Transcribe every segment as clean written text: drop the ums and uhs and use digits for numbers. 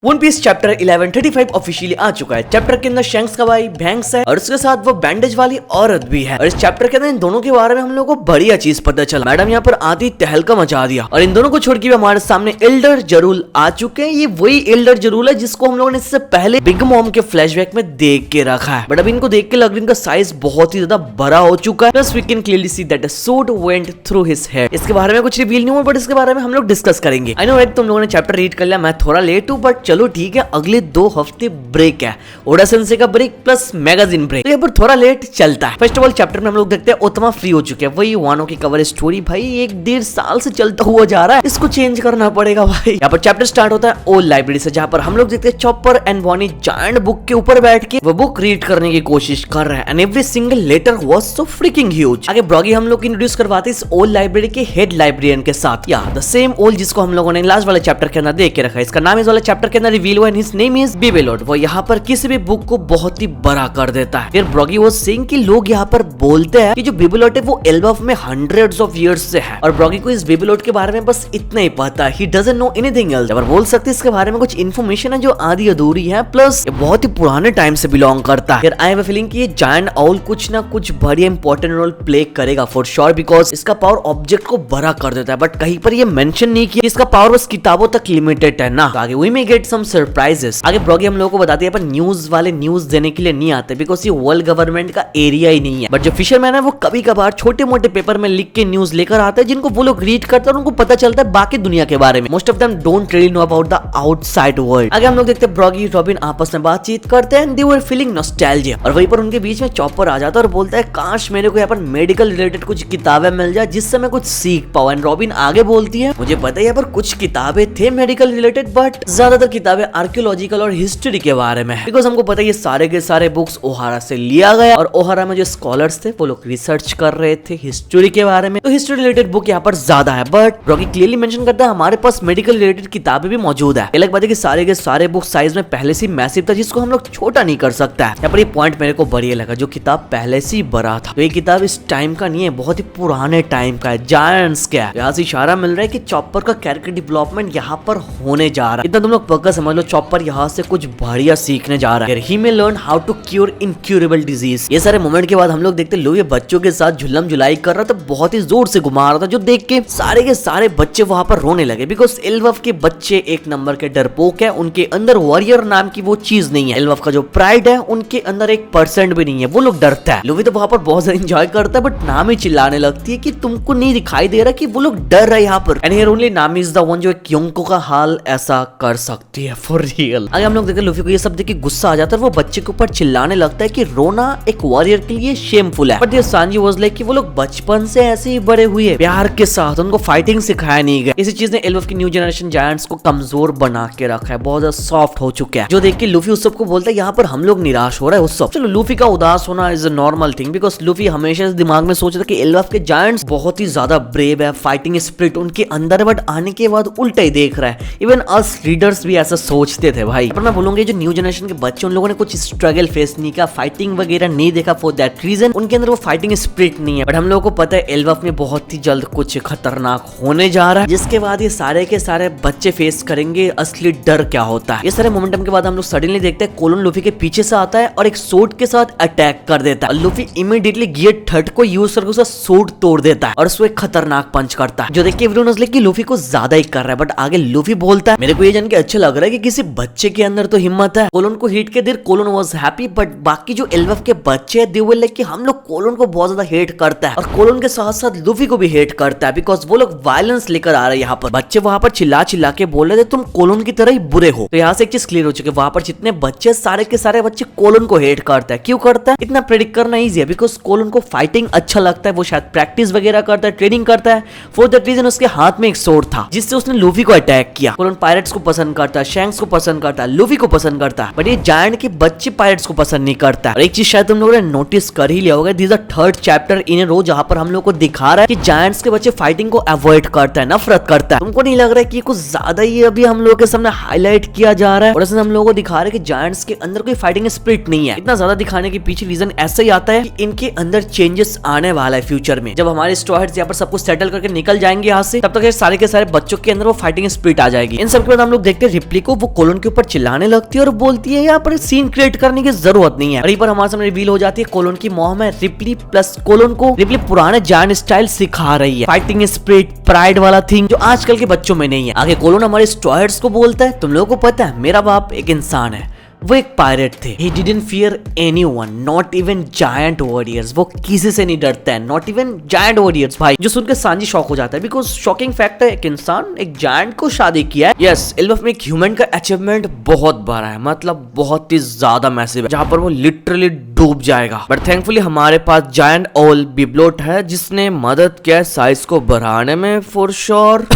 One piece chapter 1135 officially आ चुका है। Chapter के अंदर शैंक्स का भाई बैंक्स है और उसके साथ वो बैंडेज वाली औरत भी है। और इस चैप्टर के अंदर इन दोनों के बारे में हम लोग को बढ़िया चीज पता चला। मैडम यहाँ पर आती तहलका मचा दिया और इन दोनों को छोड़ के भी हमारे सामने एल्डर जरूल आ चुके हैं। ये वही एल्डर जरूल है जिसको हम लोगों ने इससे पहले बिग मॉम के फ्लैशबैक में देख के रखा है। बट अब इनको देख के लग रहा है इनका साइज बहुत ही ज्यादा बड़ा हो चुका है। Plus we can clearly see that the suit went through his head. इसके बारे में कुछ रिवील नहीं हुआ बट इसके बारे में हम लोग डिस्कस करेंगे। आई नो राइट, तुम लोगों ने चैप्टर रीड कर लिया, मैं थोड़ा लेट हूँ बट चलो ठीक है। अगले 2 हफ्ते ब्रेक है, ओडा सेंसे का ब्रेक प्लस मैगजीन ब्रेक, तो यहाँ पर थोड़ा लेट चलता है। फर्स्ट ऑफ ऑल चैप्टर में हम लोग देखते हैं ओतमा फ्री हो चुके हैं। वही वानो की कवर स्टोरी भाई 1-1.5 साल से चलता हुआ जा रहा है, इसको चेंज करना पड़ेगा भाई। यहाँ पर चैप्टर स्टार्ट होता है ओल्ड लाइब्रेरी से, जहाँ पर हम लोग देखते हैं Chopper and Bonney giant book के ऊपर बैठ के वो बुक रीड करने की कोशिश कर रहे हैं and every single letter was so freaking huge. आगे ब्रॉगी हम लोग इंट्रोड्यूस करवाते इस ओल्ड लाइब्रेरी के हेड लाइब्रेरियन के साथ, या द सेम ओल्ड जिसको हम लोगों ने लास्ट वाले चैप्टर के अंदर देख के रखा है। इसका नाम इस वाले चैप्टर के अंदर रिवील हुआ है, हिज नेम इज बीबेलोड। वो यहाँ पर किसी भी बुक को बहुत ही बड़ा कर देता है। फिर ब्रॉगी वाज सेइंग कि लोग यहाँ पर बोलते हैं कि जो बीबेलोड है वो एल्बफ में हंड्रेड्स ऑफ इयर्स से है और ब्रॉगी को इस बीबेलोड के बारे में बस इतना ही पता है। He doesn't know anything else. और बोल सकते इसके बारे में कुछ इन्फॉर्मेशन है जो आधी अधूरी है, प्लस ये बहुत ही पुराने टाइम से बिलोंग करता है। फिर आई हैव अ फीलिंग कि ये जायंट आउल कुछ ना कुछ बड़ी इंपॉर्टेंट रोल प्ले करेगा फॉर श्योर, बिकॉज इसका पावर ऑब्जेक्ट को बड़ा कर देता है। बट कहीं पर ये मेंशन नहीं किया, इसका पावर बस किताबों तक लिमिटेड है ना। तो आगे we may get some surprises. आगे ब्रॉगी हम लोगों को बताती है पर न्यूज वाले न्यूज देने के लिए नहीं आते बिकॉज ये वर्ल्ड गवर्नमेंट का एरिया ही नहीं है। बट जो फिशरमैन है वो कभी कभार छोटे मोटे पेपर में लिख के न्यूज लेकर आते हैं जिनको वो लोग रीड करते हैं और उनको पता चलता है बाकी दुनिया के बारे में। Most of them don't really know about the outside world. आगे हम लोग देखते हैं ब्रॉगी रॉबिन आपस में बातचीत करते हैं and they were feeling nostalgia. और वहीं पर उनके बीच में चॉपर आ जाता है और बोलता है काश मेरे को यहाँ पर मेडिकल रिलेटेड कुछ किताबें मिल जाए जिससे मैं कुछ सीख पाऊं। एंड रॉबिन आगे बोलती है मुझे पता है यहाँ पर कुछ किताबें थे मेडिकल रिलेटेड बट ज्यादातर किताबें आर्कियोलॉजिकल और हिस्ट्री के बारे में, बिकॉज हमको पता है ये सारे के सारे बुक्स ओहारा से लिया गया और ओहारा में जो स्कॉलर्स थे वो लोग रिसर्च कर रहे थे हिस्ट्री के बारे में, तो हिस्ट्री रिलेटेड बुक यहाँ पर ज्यादा है। बट रॉकी क्लियरली मेंशन करता है हमारे पास मेडिकल रिलेटेड किताबें भी मौजूद है। अलग बात है कि सारे के सारे बुक साइज में पहले से मैसिव था जिसको हम लोग छोटा नहीं कर सकता है। यहाँ पर ये पॉइंट मेरे को बढ़िया लगा, जो किताब पहले से ही बड़ा था तो ये किताब इस टाइम का नहीं है, बहुत ही पुराने टाइम का है, जायंट्स का है। यहाँ से इशारा मिल रहा है कि चॉपर का कैरेक्टर डेवलपमेंट यहाँ पर होने जा रहा है। इतना तुम लोग पक्का समझ लो, चॉपर यहाँ से कुछ बढ़िया सीखने जा रहा है। He may learn how to cure incurable disease. ये सारे मोमेंट के बाद हम लोग देखते लोग ये बच्चों के साथ झुल्लम झुलाई कर रहा था, बहुत ही जोर से घुमा रहा था, जो देख के सारे के सारे बच्चे वहां पर रोने लगे बिकॉज एल्वफ के बच्चे एक नंबर के डरपोक है, उनके अंदर वॉरियर नाम की वो चीज नहीं है। एल्वफ का जो प्राइड है उनके अंदर 1% भी नहीं है, वो लोग डरता है। लूवी तो वहां पर बहुत ज्यादा एंजॉय करता है बट नामी चिल्लाने लगती है कि तुमको नहीं दिखाई दे रहा कि वो लोग डर रहे यहाँ पर। एंड हियर ओनली नामी इज द वन जो एक योंको का हाल ऐसा कर सकती है फॉर रियल। आगे हम लोग देखते लूफी को ये सब देख के गुस्सा आ जाता है, वो बच्चे के ऊपर चिल्लाने लगता है कि रोना एक वॉरियर के लिए शेमफुल है। बट ये सांजी वाज लाइक कि वो लोग बचपन से ऐसे ही बड़े हुए प्यार के साथ, उनको फाइटिंग सिखाया नहीं गया। इसी चीज ने एल्वफ की न्यू जनरेशन जायंट्स को कमजोर बना के रखा है, बहुत ज्यादा सॉफ्ट हो चुका है, जो देख के लूफी उस सब को बोलता है यहाँ पर हम लोग निराश हो रहा है उस सब। चलो लूफी का उदास होना is a normal thing because Luffy हमेशा इस दिमाग में सोचता कि एल्वफ के जायंट्स बहुत ही ज्यादा ब्रेव है, फाइटिंग स्पिरिट उनके अंदर, बट आने के बाद उल्टा ही देख रहा है। इवन अस रीडर्स भी ऐसा सोचते थे भाई। पर मैं बोलूंगा जो न्यू जनरेशन के बच्चे उन लोगों ने कुछ स्ट्रगल फेस नहीं किया, फाइटिंग वगैरह नहीं देखा, फॉर दैट रीजन उनके अंदर वो फाइटिंग स्पिरिट नहीं है। बट हम लोगों को पता है एल्वफ में बहुत ही जल्द कुछ खतरनाक होने जा रहा है जिसके बाद ये सारे के सारे बच्चे फेस करेंगे असली डर क्या होता है। ये सारे मोमेंटम के बाद हम लोग सडनली देखते हैं कोलोन लूफी के पीछे से आता है और एक सोर्ड के साथ अटैक कर देता है। लूफी इमीडिएटली गियर 3 को यूज करके उसका सोर्ड तोड़ देता है और उसको एक खतरनाक पंच करता है, जो देख के एवरीवन वाज लाइक कि लूफी को ज्यादा ही कर रहा है। बट आगे लूफी बोलता है मेरे को ये जान के अच्छा लग रहा है कि किसी बच्चे के अंदर तो हिम्मत है। कोलोन को हिट के देर कोलोन वाज हैप्पी, बट बाकी जो एल्वफ के बच्चे हैं दे वर लाइक कि हम लोग कोलोन को बहुत ज्यादा हेट करता है और कोलोन के साथ साथ लूफी को भी हेट करता है बिकॉज वो लोग वायलेंस लेकर आ रहे हैं यहाँ पर। बच्चे वहां पर चिल्ला चिल्ला के बोल रहे थे तुम कोलोन की तरह ही बुरे हो। तो यहाँ से एक चीज क्लियर हो चुकी है, वहां पर जितने बच्चे सारे के सारे बच्चे कोलोन को हेट करता है। क्यों करता है इतना प्रेडिक्ट करना इजी है, बिकॉज कोलोन को फाइटिंग अच्छा लगता है, वो शायद प्रैक्टिस वगैरह करता है, ट्रेनिंग करता है। फॉर दैट रीजन उसके हाथ में एक सोर्ड था जिससे उसने लूफी को अटैक किया। कोलोन पायरेट्स को पसंद करता है, शैंक्स को पसंद करता है, लूफी को पसंद करता है, बट ये जायंट के बच्चे पायरेट्स को पसंद नहीं करता। और एक चीज शायद तुम लोगों ने नोटिस कर ही लिया होगा, this is the 3rd chapter in a row जहां पर हम लोग को दिखा रहा है कि जायंट्स के बच्चे फाइटिंग को अवॉइड करता है, नफरत करता है। तुमको नहीं लग रहा है कि कुछ ज्यादा ही अभी हम लोग के सामने हाईलाइट किया जा रहा है और हम लोगों को दिखा रहा है कि जायंट्स के अंदर कोई फाइटिंग स्पिरिट नहीं है। इतना ज्यादा दिखाने के पीछे रीजन ऐसा ही आता है कि इनके अंदर चेंजेस आने वाला है फ्यूचर में। जब हमारे स्टोर्स यहाँ पर सब कुछ सेटल करके निकल जाएंगे यहाँ से, तब तक सारे के सारे बच्चों के अंदर वो फाइटिंग स्पिरिट आ जाएगी। इन सब के बाद हम लोग देखते हैं रिप्ली को वो कोलन के ऊपर चिल्लाने लगती है और बोलती है यहाँ पर सीन क्रिएट करने की जरूरत नहीं है। पर हमारे सामने रिवील हो जाती है कोलन की मॉम है रिप्ली प्लस कोलन को रिप्ली पुराने जायंट स्टाइल सिखा रही है, फाइटिंग स्पिरिट प्राइड वाला थिंग जो आजकल के बच्चों में नहीं है। आगे कोलन हमारे स्टॉयर्स को बोलता है तुम लोगों को पता है मेरा बाप एक इंसान है, वो एक पायरेट थे। He didn't fear anyone, not even giant warriors। वो किसी से नहीं डरता है, not even giant warriors। भाई जो सुनकर सांजी शॉक हो जाता है बिकॉज शॉकिंग फैक्ट है एक इंसान एक जायंट को शादी किया है। यस एल्बफ में एक ह्यूमन का अचीवमेंट बहुत बड़ा है, मतलब बहुत ही ज्यादा मैसिव है जहाँ पर वो लिटरली डूब जाएगा। बट थैंकफुली हमारे पास जायंट ओल बिब्लोट है जिसने मदद किया साइज को बढ़ाने में for sure.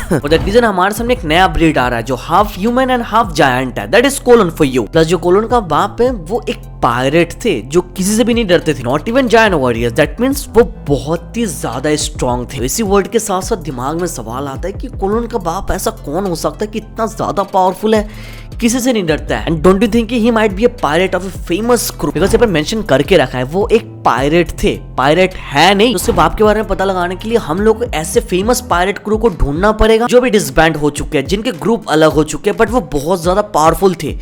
For that reason हमारे सामने एक नया ब्रीड आ रहा है जो half human and half giant है, that is colon for you. Plus जो कोलन का बाप है वो एक पायरेट थे जो किसी से भी नहीं डरते थे, not even giant warriors. That means वो बहुत ही ज्यादा स्ट्रॉन्ग थे। इसी वर्ड के साथ साथ दिमाग में सवाल आता है कि कोलन का बाप ऐसा कौन हो सकता है कि इतना ज्यादा पावरफुल है, किसी से नहीं डरता है। And don't you think he might be a pirate of a famous group, because यहाँ पर मेंशन करके रखा है वो एक पायरेट थे, पायरेट है नहीं। उसके बाप के बारे में पता लगाने के लिए हम लोग को ऐसे फेमस पायरेट क्रू को ढूंढना पड़ेगा जो भी डिसबैंड हो चुके हैं, जिनके ग्रुप अलग हो चुके हैं, बट वो बहुत ज्यादा पावरफुल थे।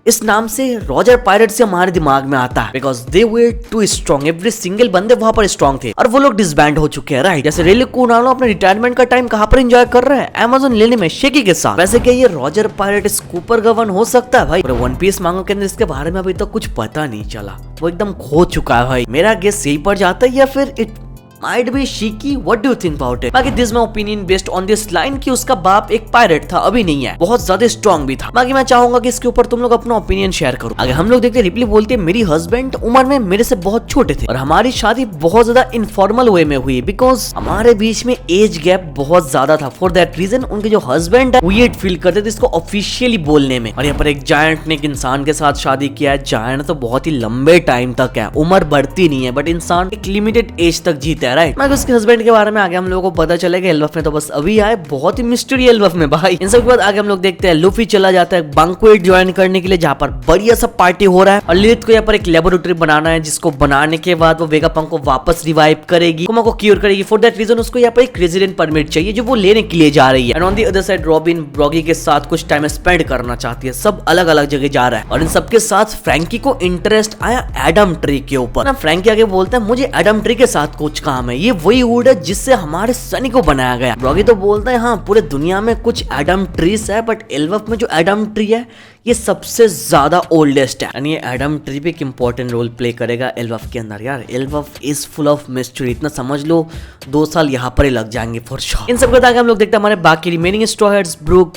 इस नाम से रॉजर पायरेट से हमारे दिमाग में आता है because they were too strong. Every single बंदे वहां पर स्ट्रॉन्ग थे और वो लोग डिसबैंड हो चुके हैं, राइट। जैसे रेले कुनालो अपने रिटायरमेंट का टाइम कहां पर एंजॉय कर रहे हैं, अमेज़न लेने में शेकी के साथ। वैसे क्या ये रॉजर पायरेट स्कूपर गवर्न हो सकता है भाई? वन पीस मांगो के अंदर इसके बारे में अभी तक कुछ पता नहीं चला, वो एकदम खो चुका है भाई। मेरा गेस यही पड़ जाता है या फिर it might be Shiki। What do you think about it? बाकी this my opinion based on this line कि उसका बाप एक पायरेट था, अभी नहीं है, बहुत ज्यादा स्ट्रॉन्ग भी था। बाकी मैं चाहूंगा कि इसके ऊपर तुम लोग अपना ओपिनियन शेयर करो। आगे हम लोग देखते हैं रिप्ली बोलती है मेरी हस्बैंड उम्र में मेरे से बहुत छोटे थे और हमारी शादी बहुत ज्यादा इनफॉर्मल वे में हुई बिकॉज हमारे बीच में एज गैप बहुत ज्यादा था। फॉर दैट रीजन उनके जो हस्बैंड है वियर्ड फील करते थे इसको ऑफिशियली बोलने में। और यहाँ पर एक जायंट ने एक इंसान के साथ शादी किया है। जायंट तो बहुत ही लंबे टाइम तक है, उम्र बढ़ती नहीं है, बट इंसान एक लिमिटेड एज तक जीता है, राइट। मैं उसके हस्बैंड के बारे में आगे हम लोगों को पता चलेगा। एल्बफ में तो बस अभी आए, बहुत ही मिस्ट्री एल्बफ में भाई। इन सब के बाद आगे हम लोग देखते हैं लूफी चला जाता है बैंक्वेट ज्वाइन करने के लिए जहाँ पर बढ़िया सा पार्टी हो रहा है और लिलिथ को यहाँ पर एक लेबोरेटरी बनाना है जिसको बनाने के बाद वो वेगापंक को वापस रिवाइव करेगी, कुमा को क्योर करेगी। फॉर दैट रीजन उसको यहाँ पर एक रेजिडेंट परमिट चाहिए जो वो लेने के लिए जा रही है। And on the other side Robin ब्रॉगी के साथ कुछ टाइम स्पेंड करना चाहती है, सब अलग अलग जगह जा रहा है और इन सबके साथ फ्रैंकी को इंटरेस्ट आया एडम ट्री के ऊपर। फ्रैंकी आगे बोलता है मुझे एडम ट्री के साथ कुछ काम है, ये वही वुड है जिससे हमारे सनी को बनाया गया। ब्रॉगी तो बोलता है हाँ पूरे दुनिया में कुछ एडम ट्रीज है बट एल्बफ में जो एडम ट्री है ये सबसे ज्यादा ओल्डेस्ट है एंड ये एडम ट्री भी एक इंपॉर्टेंट रोल प्ले करेगा एल्बफ के अंदर। यार एल्बफ इज फुल ऑफ मिस्ट्री, इतना समझ लो 2 साल यहाँ पर ही लग जाएंगे फॉर श्योर। इन सब के आगे हम लोग देखते हैं हमारे बाकी remaining straw hats Brook,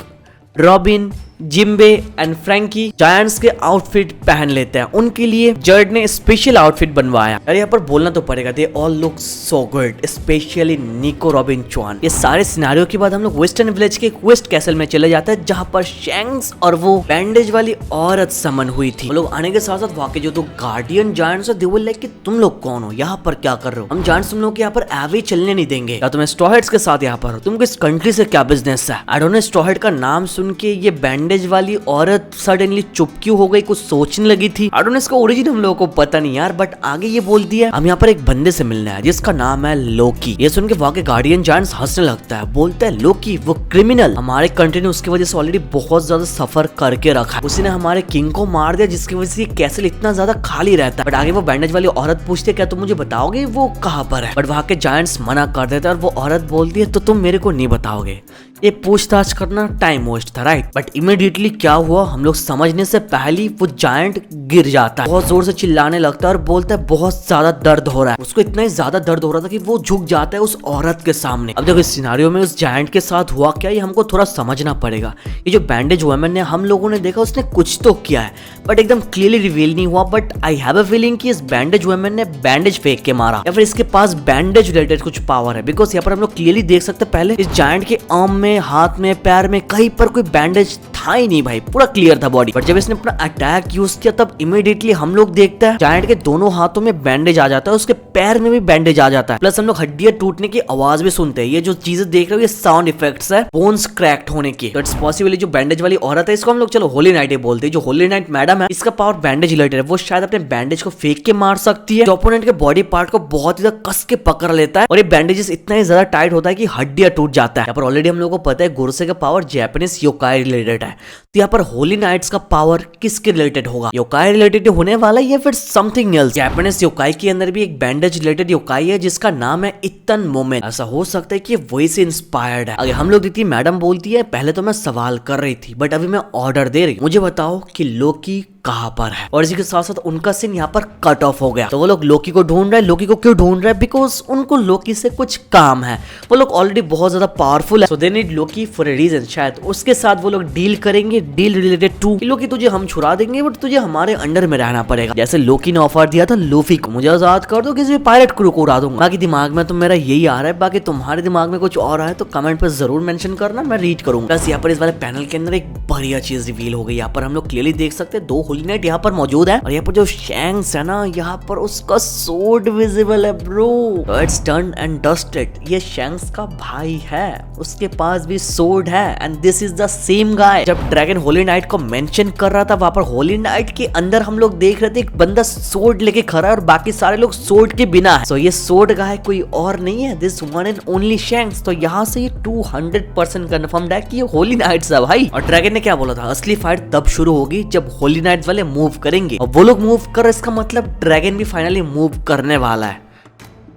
Robin, Jinbe and Franky giants के आउटफिट पहन लेते हैं। उनके लिए जर्ड ने स्पेशल आउटफिट बनवाया और यहाँ पर बोलना तो पड़ेगा they all look so good, specially निको, रॉबिन, चुआन। ये सारे सिनेरियो के बाद हम लोग वेस्टर्न विलेज के एक वेस्ट कैसल में चले जाते हैं जहाँ पर शैंक्स और वो बैंडेज वाली औरत समन हुई थी। वो लोग आने के साथ साथ वहाँ के जो तो गार्डियन जायंट्स है दे विल लाइक कि तुम लोग कौन हो, यहाँ पर क्या कर रहे हो, हम जायंट्स तुम लोग के यहाँ पर एवे चलने नहीं देंगे, या तुम्हें स्ट्रॉ हेड्स के साथ यहाँ पर हो, तुमको इस कंट्री से क्या बिजनेस है। I don't know straw head का नाम सुन के ये बैंडेज वाली औरत सडनली चुप क्यों हो गई, कुछ सोचने लगी थी। आई डोंट नो इसका ओरिजिन हम लोगों को पता नहीं यार, बट आगे ये बोलती है हम यहाँ पर एक बंदे से मिलना है जिसका नाम है लोकी। ये सुन के वहाँ के गार्डियन जायंट्स हंसने लगता है, बोलता है लोकी वो क्रिमिनल हमारे कंट्री ने उसकी वजह से ऑलरेडी बहुत ज्यादा सफर करके रखा है, उसी ने हमारे किंग को मार दिया जिसकी वजह से ये कैसल इतना ज्यादा खाली रहता है। बट आगे वो बैंडेज वाली औरत पूछती है क्या तुम मुझे बताओगे वो कहाँ पर है, बट वहाँ के जायंट्स मना कर देते हैं और वो औरत बोलती है तो तुम मेरे को नहीं बताओगे, ये पूछताछ करना टाइम वेस्ट था, राइट। बट इमीडिएटली क्या हुआ हम लोग समझने से पहले वो जायंट गिर जाता है, बहुत जोर से चिल्लाने लगता है और बोलता है बहुत ज्यादा दर्द हो रहा है। उसको इतना ही ज्यादा दर्द हो रहा था कि वो झुक जाता है उस औरत के सामने। अब देखो इस सिनारियो में उस जायंट के साथ हुआ क्या ये हमको थोड़ा समझना पड़ेगा। ये जो बैंडेज वुमन ने हम लोगों ने देखा उसने कुछ तो किया है बट एकदम क्लियरली रिवील नहीं हुआ, but I have a feeling कि इस बैंडेज वुमन ने बैंडेज फेंक के मारा या फिर इसके पास बैंडेज रिलेटेड कुछ पावर है, बिकॉज यहाँ पर हम लोग क्लियरली देख सकते हैं पहले इस जायंट के आर्म में, हाथ में, पैर में कहीं पर कोई बैंडेज था ही नहीं भाई, पूरा क्लियर था बॉडी। बट जब इसने अपना अटैक यूज किया तब इमीडिएटली हम लोग देखते हैं जायंट के दोनों हाथों में बैंडेज आ जाता है, उसके पैर में भी बैंडेज आ जाता है, प्लस हम लोग हड्डियां टूटने की आवाज भी सुनते हैं। ये जो चीजें देख रहे हो ये साउंड इफेक्ट्स है बोन्स क्रैक्ड होने की। तो इट्स पॉसिबल जो बैंडेज वाली औरत है इसको हम लोग चलो होली नाइट बोलते हैं, जो होली नाइट मैडम है इसका पावर बैंडेज रिलेटेड है, वो शायद अपने बैंडेज को फेंक के मार सकती है, जो ओपोनेंट के बॉडी पार्ट को बहुत ही ज्यादा कस के पकड़ लेता है और ये बैंडेजेस इतना ही ज्यादा टाइट होता है कि हड्डियां टूट जाता है। यहाँ पर ऑलरेडी हम लोग को पता है गोरसे का पावर जापानीज योकाई रिलेटेड है, तो यहाँ पर होली नाइट्स का पावर किसके रिलेटेड होगा? योकाई रिलेटेड होने वाला है या फिर समथिंग एल्स? जापानीज योकाई के अंदर भी एक बैंडेज रिलेटेड योकाई है जिसका नाम है इतन मोमेंट। ऐसा हो सकता है कि वही से इंस्पायर्ड है। अगर हम लोग देखती मैडम बोलती है पहले तो मैं सवाल कर रही थी बट अभी मैं ऑर्डर दे रही, मुझे बताओ कि लोकी कहां पर है? और इसी के साथ साथ उनका सीन यहाँ पर कट ऑफ हो गया। तो वो लोग लोकी को ढूंढ रहे हैं। लोकी को क्यों ढूंढ रहे हैं? बिकॉज उनको लोकी से कुछ काम है। वो लोग ऑलरेडी बहुत ज्यादा पावरफुल है, so they need Loki for a reason. शायद उसके साथ वो लोग डील करेंगे, डील रिलेटेड टू लोकी तुझे हम छुड़ा देंगे बट तुझे हमारे अंडर में रहना पड़ेगा। जैसे लोकी ने ऑफर दिया था लूफी को, मुझे आजाद कर दो, किसी पायरेट क्रू को उड़ा दूंगा। बाकी दिमाग में तो मेरा यही आ रहा है, बाकी तुम्हारे दिमाग में कुछ और है तो कमेंट पर जरूर मेंशन करना, मैं रीड करूंगा। बस यहाँ पर इस वाले पैनल के अंदर एक बढ़िया चीज रिवील हो गई। यहाँ पर हम लोग क्लियरली देख सकते हैं 2 होली नाइट यहाँ पर मौजूद है और यहाँ पर जो शैंक्स है ना, यहाँ पर उसका सोर्ड विजिबल है bro. It's done and dusted. ये शैंक्स का भाई है, उसके पास भी सोर्ड है and this is the same guy. जब ड्रैगन होली नाइट को मेंशन कर रहा था वहां पर होली नाइट के अंदर हम लोग देख रहे थे एक बंदा सोर्ड लेके खड़ा है और बाकी सारे लोग सोर्ड के बिना है। सो ये सोर्ड गाय कोई और नहीं है, this one and only shanks. तो यहाँ से ये 200% कंफर्म्ड है कि ये होली नाइट्स है भाई। और ड्रैगन ने क्या बोला था, असली फाइट तब शुरू होगी जब होली नाइट्स वाले मूव करेंगे और वो लोग मूव कर, इसका मतलब ड्रैगन भी फाइनली मूव करने वाला है।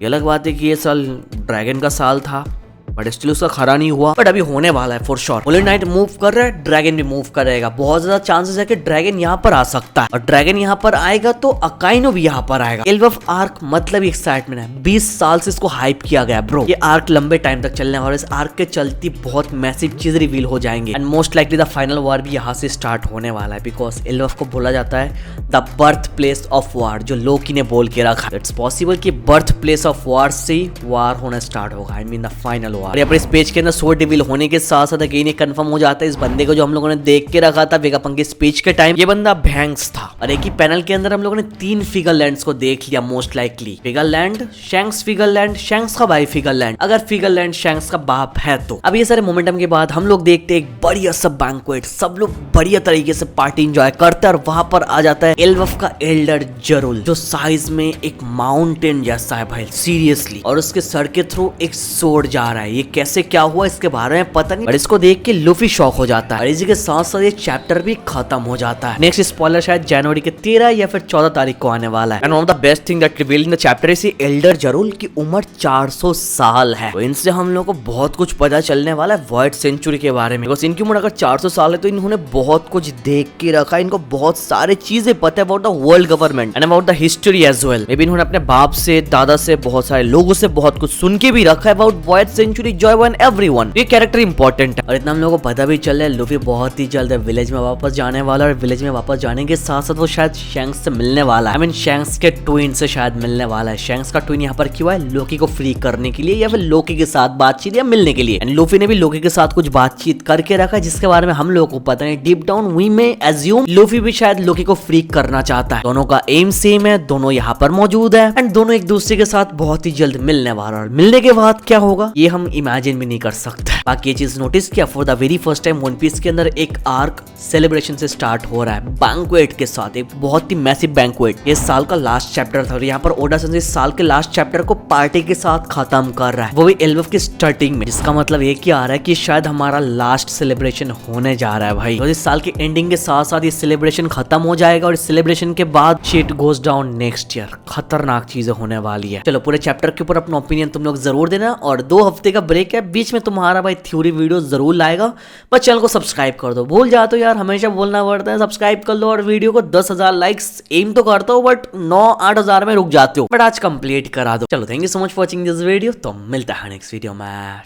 ये अलग बात है कि ये साल ड्रैगन का साल था बट स्टिल उसका खरा नहीं हुआ, बट अभी होने वाला है for sure. Holi night move कर रहा है, ड्रैगन भी मूव करेगा। बहुत ज्यादा चांसेस है कि ड्रैगन यहाँ पर आ सकता है और ड्रैगन यहाँ पर आएगा तो अकाइनो भी यहाँ पर आएगा। 12th आर्क मतलब एक्साइटमेंट है, 20 साल से इसको हाइप किया गया ब्रो। ये आर्क लंबे टाइम तक चलने वाला, इस आर्क के चलती बहुत मैसिव चीज रिवील हो जाएंगे and most likely the final war भी यहाँ से स्टार्ट होने वाला है। बिकॉज 12th को बोला जाता है the birth place of war, जो लोकी ने बोल के रखा। इट्स पॉसिबल कि बर्थ प्लेस ऑफ वॉर से वॉर होना स्टार्ट होगा, I mean the final war. यहाँ पर इस पेज के अंदर सोर्ड रिवील होने के साथ साथ अगेन ये कंफर्म हो जाता है इस बंदे को जो हम लोगों ने देख के रखा था वेगापंक के स्पीच के टाइम, ये बंदा बैंक्स था। और एक ही पैनल के अंदर हम लोगों ने 3 फिगर लैंड्स को देख लिया most likely. Figure land, shanks figure land, shanks का भाई फिगर लैंड। अगर फिगर लैंड शैंक्स का बाप है तो अब ये सारे मोमेंटम के बाद हम लोग देखते हैं एक बढ़िया सा बैंक्वेट, सब लोग बढ़िया तरीके से पार्टी एंजॉय करते हैं और वहां पर आ जाता है 12th का एल्डर जरूल, जो साइज में एक माउंटेन जैसा है भाई सीरियसली, और उसके सर के थ्रू एक सोर्ड जा रहा है। ये कैसे क्या हुआ इसके बारे में पता नहीं, और इसको देख के लूफी शॉक हो जाता है और इसी के साथ साथ ये चैप्टर भी खत्म हो जाता है। नेक्स्ट स्पॉइलर शायद जनवरी के 13 या फिर 14 तारीख को आने वाला है। And one of the best thing that revealed in the chapter is elder जरूल की उम्र 400 साल है। तो इनसे हम लोग को बहुत कुछ पता चलने वाला है वॉइड सेंचुरी के बारे में। बिकॉज इनकी उम्र अगर 400 साल है तो इन्होंने बहुत कुछ देख के रखा है, इनको बहुत सारी चीजें पता है about the world government and about the history as well. Maybe इन्होंने अपने बाप से, दादा से, बहुत सारे लोगों से बहुत कुछ सुन के भी रखा है about void century, joy one everyone. ये कैरेक्टर इंपॉर्टेंट है और इतना हम लोगों को पता भी चल रहा है लूफी बहुत ही जल्द विलेज में वापस जाने वाला है और विलेज में वापस जाने के साथ साथ वो शायद शैंक्स से मिलने वाला है। आई मीन शैंक्स के ट्विन से शायद मिलने वाला है। शैंक्स का ट्विन यहाँ पर क्यों है? लोकी को फ्री करने के लिए या फिर लोकी के साथ बातचीत या मिलने के लिए। एंड लूफी ने भी लोकी के साथ कुछ बातचीत करके रखा है जिसके बारे में हम लोगों को पता नहीं। डीप डाउन वी में एज्यूम लूफी भी शायद लोकी को फ्री करना चाहता है। दोनों का एम सेम है, दोनों यहाँ पर मौजूद है एंड दोनों एक दूसरे के साथ बहुत ही जल्द मिलने वाला है। मिलने के बाद क्या होगा ये हम इमेजिन भी नहीं कर सकते। बाकी ये चीज नोटिस किया, for the very first time one piece के अंदर एक आर्क सेलिब्रेशन से स्टार्ट हो रहा है बैंक्वेट के साथ, एक बहुत ही मैसिव बैंक्वेट। ये साल का लास्ट चैप्टर था और यहाँ पर ओडा सेंसेई इस साल के लास्ट चैप्टर को पार्टी के साथ खत्म कर रहा है, वो भी 12th की स्टार्टिंग में। जिसका मतलब ये क्या आ रहा है कि शायद हमारा लास्ट सेलिब्रेशन होने जा रहा है भाई। तो इस साल की एंडिंग के साथ साथ ये सेलिब्रेशन खत्म हो जाएगा और इस सेलिब्रेशन के बाद shit goes down next year. खतरनाक चीजें होने वाली है। चलो पूरे चैप्टर के ऊपर अपना ओपिनियन तुम लोग जरूर देना और 2 हफ्ते का ब्रेक है, बीच में तुम्हारा भाई थ्योरी वीडियो जरूर लाएगा। बस चैनल को सब्सक्राइब कर दो, भूल जाते हो यार, हमेशा बोलना पड़ता है, सब्सक्राइब कर लो और वीडियो को 10,000 लाइक्स एम तो करता हो बट 9-8 हजार में रुक जाते हो, बट आज कंप्लीट करा दो। चलो thank you so much for watching this video, तो मिलता है नेक्स्ट वीडियो में।